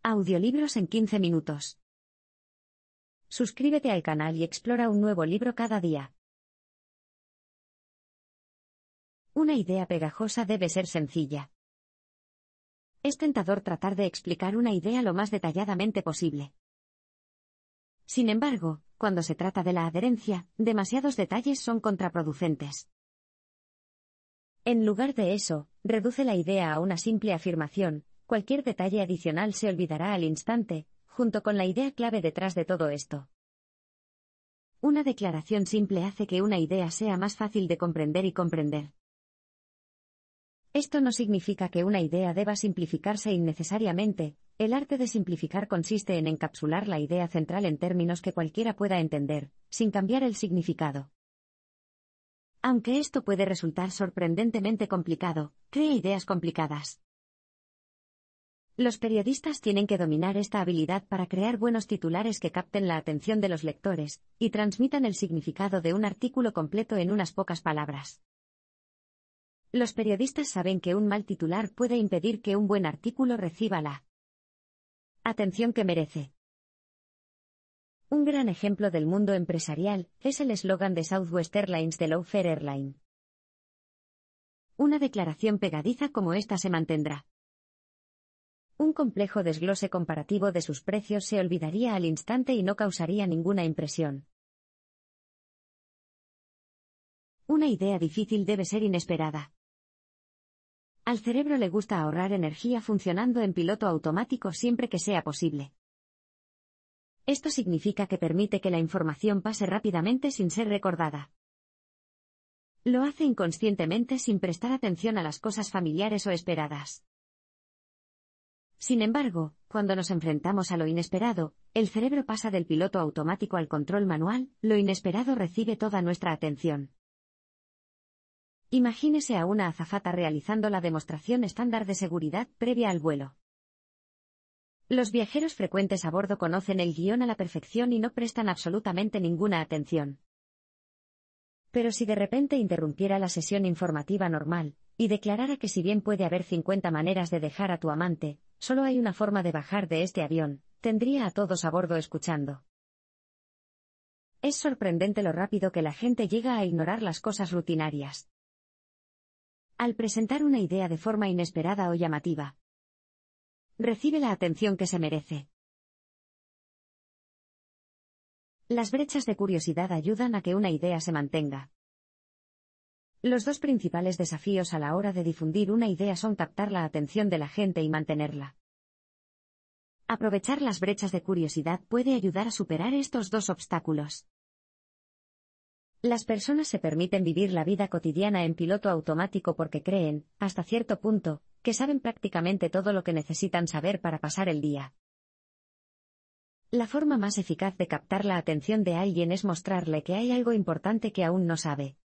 Audiolibros en 15 minutos. Suscríbete al canal y explora un nuevo libro cada día. Una idea pegajosa debe ser sencilla. Es tentador tratar de explicar una idea lo más detalladamente posible. Sin embargo, cuando se trata de la adherencia, demasiados detalles son contraproducentes. En lugar de eso, reduce la idea a una simple afirmación. Cualquier detalle adicional se olvidará al instante, junto con la idea clave detrás de todo esto. Una declaración simple hace que una idea sea más fácil de comprender y comprender. Esto no significa que una idea deba simplificarse innecesariamente. El arte de simplificar consiste en encapsular la idea central en términos que cualquiera pueda entender, sin cambiar el significado. Aunque esto puede resultar sorprendentemente complicado, crea ideas complicadas. Los periodistas tienen que dominar esta habilidad para crear buenos titulares que capten la atención de los lectores y transmitan el significado de un artículo completo en unas pocas palabras. Los periodistas saben que un mal titular puede impedir que un buen artículo reciba la atención que merece. Un gran ejemplo del mundo empresarial es el eslogan de Southwest Airlines de Lawfare Airline. Una declaración pegadiza como esta se mantendrá. Un complejo desglose comparativo de sus precios se olvidaría al instante y no causaría ninguna impresión. Una idea difícil debe ser inesperada. Al cerebro le gusta ahorrar energía funcionando en piloto automático siempre que sea posible. Esto significa que permite que la información pase rápidamente sin ser recordada. Lo hace inconscientemente sin prestar atención a las cosas familiares o esperadas. Sin embargo, cuando nos enfrentamos a lo inesperado, el cerebro pasa del piloto automático al control manual, lo inesperado recibe toda nuestra atención. Imagínese a una azafata realizando la demostración estándar de seguridad previa al vuelo. Los viajeros frecuentes a bordo conocen el guión a la perfección y no prestan absolutamente ninguna atención. Pero si de repente interrumpiera la sesión informativa normal, y declarara que si bien puede haber 50 maneras de dejar a tu amante, solo hay una forma de bajar de este avión, tendría a todos a bordo escuchando. Es sorprendente lo rápido que la gente llega a ignorar las cosas rutinarias. Al presentar una idea de forma inesperada o llamativa, recibe la atención que se merece. Las brechas de curiosidad ayudan a que una idea se mantenga. Los dos principales desafíos a la hora de difundir una idea son captar la atención de la gente y mantenerla. Aprovechar las brechas de curiosidad puede ayudar a superar estos dos obstáculos. Las personas se permiten vivir la vida cotidiana en piloto automático porque creen, hasta cierto punto, que saben prácticamente todo lo que necesitan saber para pasar el día. La forma más eficaz de captar la atención de alguien es mostrarle que hay algo importante que aún no sabe.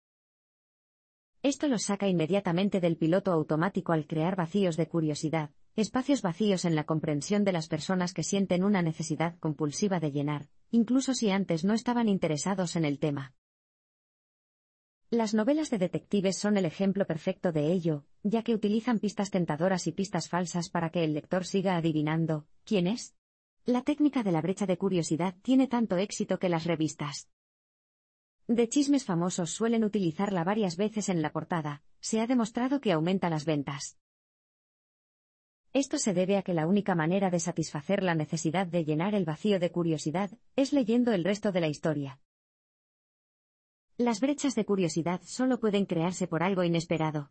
Esto los saca inmediatamente del piloto automático al crear vacíos de curiosidad, espacios vacíos en la comprensión de las personas que sienten una necesidad compulsiva de llenar, incluso si antes no estaban interesados en el tema. Las novelas de detectives son el ejemplo perfecto de ello, ya que utilizan pistas tentadoras y pistas falsas para que el lector siga adivinando ¿quién es? La técnica de la brecha de curiosidad tiene tanto éxito que las revistas de chismes famosos suelen utilizarla varias veces en la portada. Se ha demostrado que aumenta las ventas. Esto se debe a que la única manera de satisfacer la necesidad de llenar el vacío de curiosidad es leyendo el resto de la historia. Las brechas de curiosidad solo pueden crearse por algo inesperado.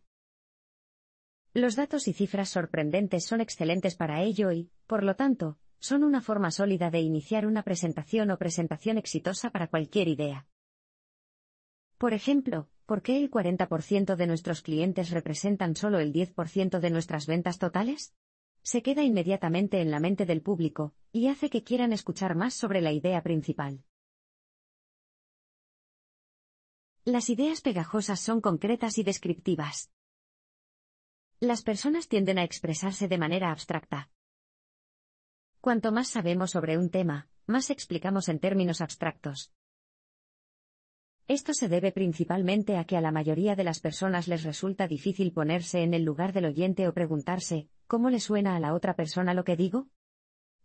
Los datos y cifras sorprendentes son excelentes para ello y, por lo tanto, son una forma sólida de iniciar una presentación o presentación exitosa para cualquier idea. Por ejemplo, ¿por qué el 40% de nuestros clientes representan solo el 10% de nuestras ventas totales? Se queda inmediatamente en la mente del público, y hace que quieran escuchar más sobre la idea principal. Las ideas pegajosas son concretas y descriptivas. Las personas tienden a expresarse de manera abstracta. Cuanto más sabemos sobre un tema, más explicamos en términos abstractos. Esto se debe principalmente a que a la mayoría de las personas les resulta difícil ponerse en el lugar del oyente o preguntarse, ¿cómo le suena a la otra persona lo que digo?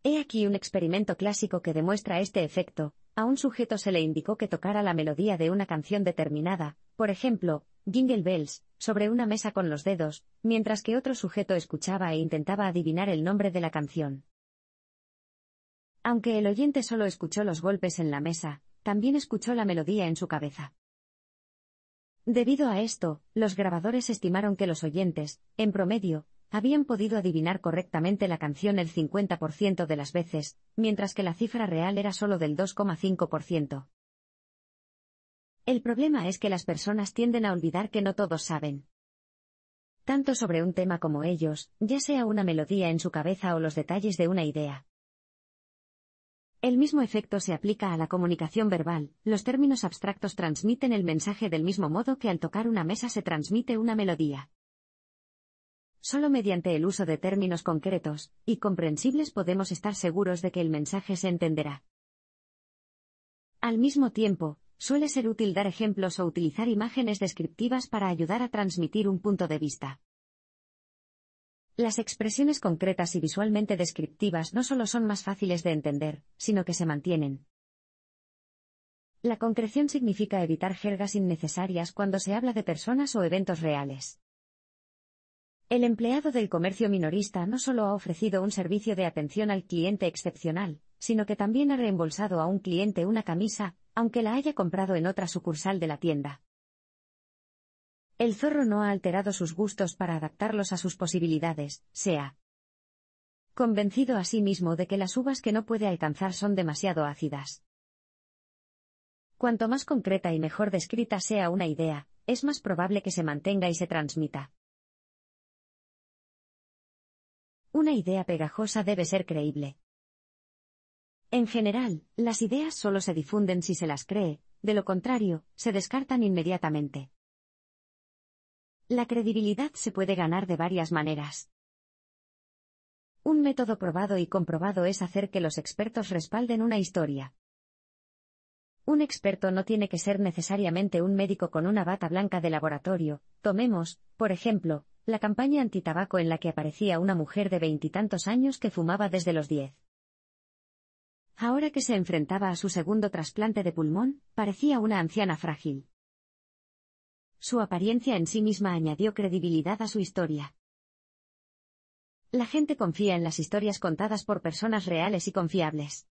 He aquí un experimento clásico que demuestra este efecto. A un sujeto se le indicó que tocara la melodía de una canción determinada, por ejemplo, Jingle Bells, sobre una mesa con los dedos, mientras que otro sujeto escuchaba e intentaba adivinar el nombre de la canción. Aunque el oyente solo escuchó los golpes en la mesa, también escuchó la melodía en su cabeza. Debido a esto, los grabadores estimaron que los oyentes, en promedio, habían podido adivinar correctamente la canción el 50% de las veces, mientras que la cifra real era solo del 2,5%. El problema es que las personas tienden a olvidar que no todos saben tanto sobre un tema como ellos, ya sea una melodía en su cabeza o los detalles de una idea. El mismo efecto se aplica a la comunicación verbal. Los términos abstractos transmiten el mensaje del mismo modo que al tocar una mesa se transmite una melodía. Solo mediante el uso de términos concretos y comprensibles podemos estar seguros de que el mensaje se entenderá. Al mismo tiempo, suele ser útil dar ejemplos o utilizar imágenes descriptivas para ayudar a transmitir un punto de vista. Las expresiones concretas y visualmente descriptivas no solo son más fáciles de entender, sino que se mantienen. La concreción significa evitar jergas innecesarias cuando se habla de personas o eventos reales. El empleado del comercio minorista no solo ha ofrecido un servicio de atención al cliente excepcional, sino que también ha reembolsado a un cliente una camisa, aunque la haya comprado en otra sucursal de la tienda. El zorro no ha alterado sus gustos para adaptarlos a sus posibilidades, se ha convencido a sí mismo de que las uvas que no puede alcanzar son demasiado ácidas. Cuanto más concreta y mejor descrita sea una idea, es más probable que se mantenga y se transmita. Una idea pegajosa debe ser creíble. En general, las ideas solo se difunden si se las cree, de lo contrario, se descartan inmediatamente. La credibilidad se puede ganar de varias maneras. Un método probado y comprobado es hacer que los expertos respalden una historia. Un experto no tiene que ser necesariamente un médico con una bata blanca de laboratorio. Tomemos, por ejemplo, la campaña antitabaco en la que aparecía una mujer de 20 y tantos años que fumaba desde los 10. Ahora que se enfrentaba a su segundo trasplante de pulmón, parecía una anciana frágil. Su apariencia en sí misma añadió credibilidad a su historia. La gente confía en las historias contadas por personas reales y confiables.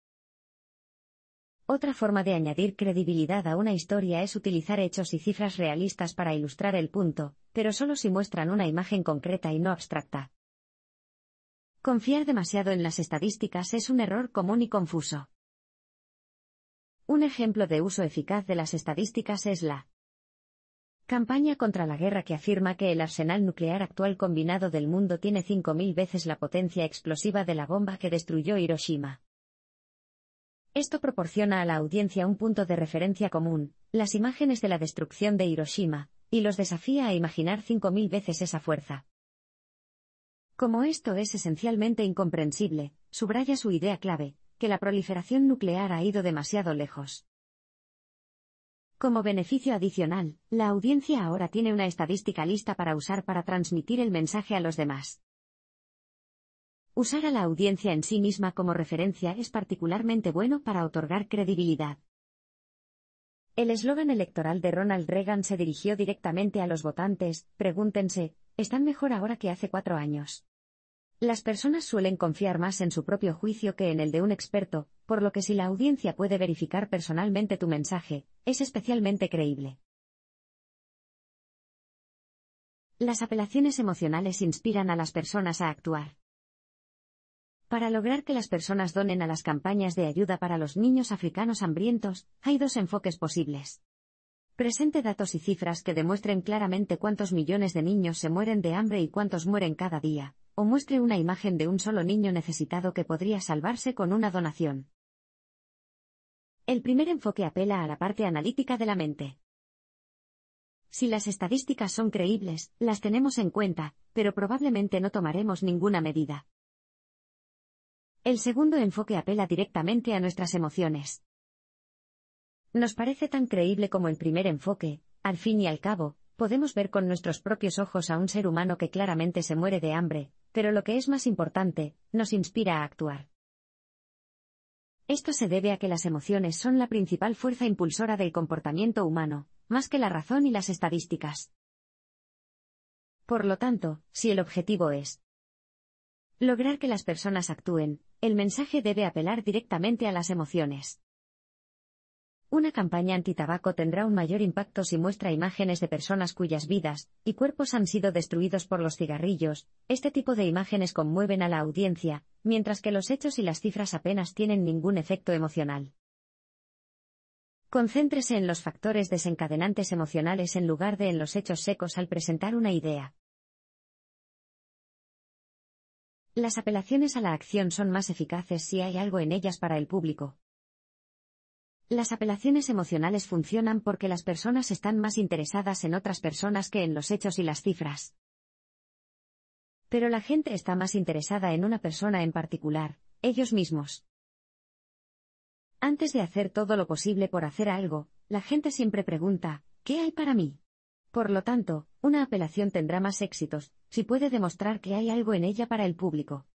Otra forma de añadir credibilidad a una historia es utilizar hechos y cifras realistas para ilustrar el punto, pero solo si muestran una imagen concreta y no abstracta. Confiar demasiado en las estadísticas es un error común y confuso. Un ejemplo de uso eficaz de las estadísticas es la campaña contra la guerra que afirma que el arsenal nuclear actual combinado del mundo tiene 5.000 veces la potencia explosiva de la bomba que destruyó Hiroshima. Esto proporciona a la audiencia un punto de referencia común, las imágenes de la destrucción de Hiroshima, y los desafía a imaginar 5.000 veces esa fuerza. Como esto es esencialmente incomprensible, subraya su idea clave, que la proliferación nuclear ha ido demasiado lejos. Como beneficio adicional, la audiencia ahora tiene una estadística lista para usar para transmitir el mensaje a los demás. Usar a la audiencia en sí misma como referencia es particularmente bueno para otorgar credibilidad. El eslogan electoral de Ronald Reagan se dirigió directamente a los votantes: pregúntense, ¿están mejor ahora que hace 4 años? Las personas suelen confiar más en su propio juicio que en el de un experto, por lo que si la audiencia puede verificar personalmente tu mensaje, es especialmente creíble. Las apelaciones emocionales inspiran a las personas a actuar. Para lograr que las personas donen a las campañas de ayuda para los niños africanos hambrientos, hay 2 enfoques posibles. Presente datos y cifras que demuestren claramente cuántos millones de niños se mueren de hambre y cuántos mueren cada día, o muestre una imagen de un solo niño necesitado que podría salvarse con una donación. El primer enfoque apela a la parte analítica de la mente. Si las estadísticas son creíbles, las tenemos en cuenta, pero probablemente no tomaremos ninguna medida. El segundo enfoque apela directamente a nuestras emociones. Nos parece tan creíble como el primer enfoque. Al fin y al cabo, podemos ver con nuestros propios ojos a un ser humano que claramente se muere de hambre, pero lo que es más importante, nos inspira a actuar. Esto se debe a que las emociones son la principal fuerza impulsora del comportamiento humano, más que la razón y las estadísticas. Por lo tanto, si el objetivo es lograr que las personas actúen, el mensaje debe apelar directamente a las emociones. Una campaña antitabaco tendrá un mayor impacto si muestra imágenes de personas cuyas vidas y cuerpos han sido destruidos por los cigarrillos. Este tipo de imágenes conmueven a la audiencia, mientras que los hechos y las cifras apenas tienen ningún efecto emocional. Concéntrese en los factores desencadenantes emocionales en lugar de en los hechos secos al presentar una idea. Las apelaciones a la acción son más eficaces si hay algo en ellas para el público. Las apelaciones emocionales funcionan porque las personas están más interesadas en otras personas que en los hechos y las cifras. Pero la gente está más interesada en una persona en particular, ellos mismos. Antes de hacer todo lo posible por hacer algo, la gente siempre pregunta, ¿qué hay para mí? Por lo tanto, una apelación tendrá más éxitos, si puede demostrar que hay algo en ella para el público.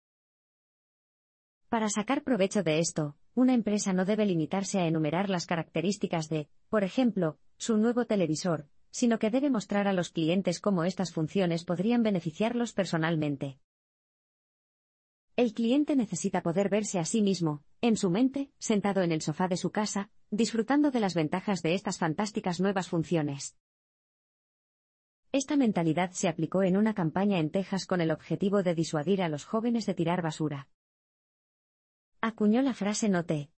Para sacar provecho de esto, una empresa no debe limitarse a enumerar las características de, por ejemplo, su nuevo televisor, sino que debe mostrar a los clientes cómo estas funciones podrían beneficiarlos personalmente. El cliente necesita poder verse a sí mismo, en su mente, sentado en el sofá de su casa, disfrutando de las ventajas de estas fantásticas nuevas funciones. Esta mentalidad se aplicó en una campaña en Texas con el objetivo de disuadir a los jóvenes de tirar basura. Acuñó la frase "no te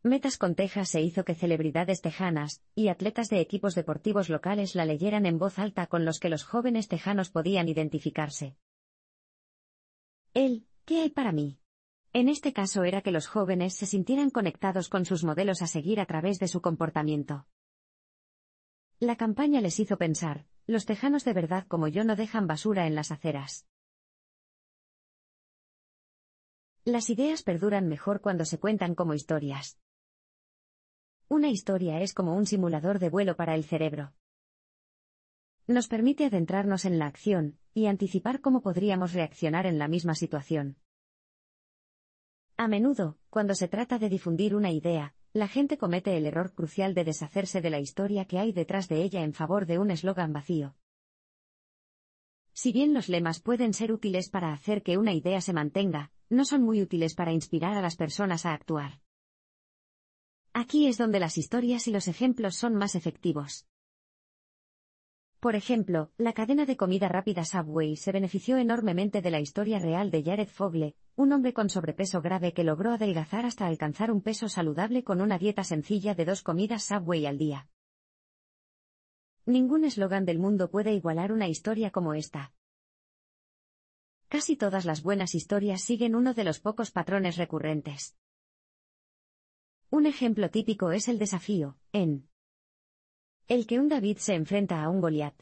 metas con Texas" e hizo que celebridades tejanas y atletas de equipos deportivos locales la leyeran en voz alta con los que los jóvenes tejanos podían identificarse. ¿Qué hay para mí? En este caso era que los jóvenes se sintieran conectados con sus modelos a seguir a través de su comportamiento. La campaña les hizo pensar, los tejanos de verdad como yo no dejan basura en las aceras. Las ideas perduran mejor cuando se cuentan como historias. Una historia es como un simulador de vuelo para el cerebro. Nos permite adentrarnos en la acción y anticipar cómo podríamos reaccionar en la misma situación. A menudo, cuando se trata de difundir una idea, la gente comete el error crucial de deshacerse de la historia que hay detrás de ella en favor de un eslogan vacío. Si bien los lemas pueden ser útiles para hacer que una idea se mantenga, no son muy útiles para inspirar a las personas a actuar. Aquí es donde las historias y los ejemplos son más efectivos. Por ejemplo, la cadena de comida rápida Subway se benefició enormemente de la historia real de Jared Fogle, un hombre con sobrepeso grave que logró adelgazar hasta alcanzar un peso saludable con una dieta sencilla de 2 comidas Subway al día. Ningún eslogan del mundo puede igualar una historia como esta. Casi todas las buenas historias siguen uno de los pocos patrones recurrentes. Un ejemplo típico es el desafío, en el que un David se enfrenta a un Goliat.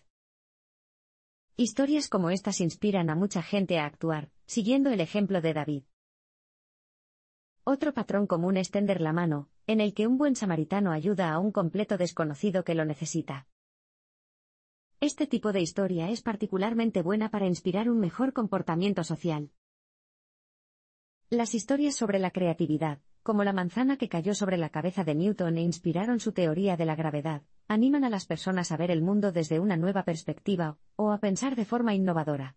Historias como estas inspiran a mucha gente a actuar, siguiendo el ejemplo de David. Otro patrón común es tender la mano, en el que un buen samaritano ayuda a un completo desconocido que lo necesita. Este tipo de historia es particularmente buena para inspirar un mejor comportamiento social. Las historias sobre la creatividad, como la manzana que cayó sobre la cabeza de Newton e inspiraron su teoría de la gravedad, animan a las personas a ver el mundo desde una nueva perspectiva, o a pensar de forma innovadora.